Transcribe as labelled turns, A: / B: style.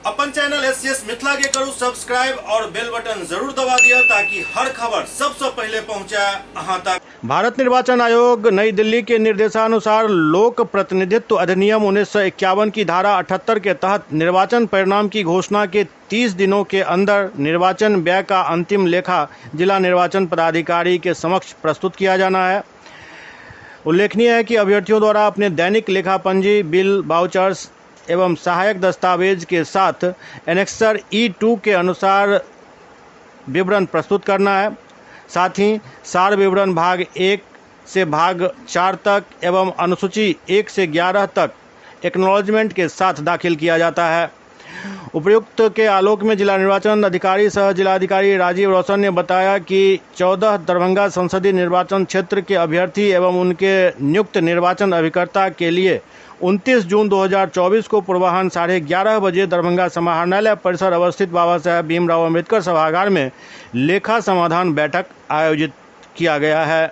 A: अपन channel SCS Mithila के करू subscribe और बेल बटन जरूर दबा दिया ताकि हर खबर सबसे पहले पहुंचे अहां तक। भारत निर्वाचन आयोग नई दिल्ली के निर्देशानुसार लोक प्रतिनिधित्व अधिनियम 1951 की धारा 78 के तहत निर्वाचन परिणाम की घोषणा के 30 दिनों के अंदर निर्वाचन व्यय का अंतिम लेखा जिला निर्वाचन पदाधिकारी के समक्ष प्रस्तुत किया जाना है। उल्लेखनीय है कि अभ्यर्थियों द्वारा अपने दैनिक लेखापंजी, बिल, वाउचर्स एवं सहायक दस्तावेज के साथ एनेक्सर E2 के अनुसार विवरण प्रस्तुत करना है। साथ ही सार विवरण भाग 1 से भाग 4 तक एवं अनुसूची 1 से 11 तक एक्नॉलेजमेंट के साथ दाखिल किया जाता है। उपर्युक्त के आलोक में जिला निर्वाचन अधिकारी सह जिलाधिकारी राजीव रोशन ने बताया कि 14 दरभंगा संसदीय निर्वाचन क्षेत्र के अभ्यर्थी एवं उनके नियुक्त निर्वाचन अभिकर्ता के लिए 29 जून 2024 को पूर्वाह्न 11:30 बजे दरभंगा समाहरणालय परिसर अवस्थित बाबा साहेब भीमराव अम्बेडकर सभागार में लेखा समाधान बैठक आयोजित किया गया है।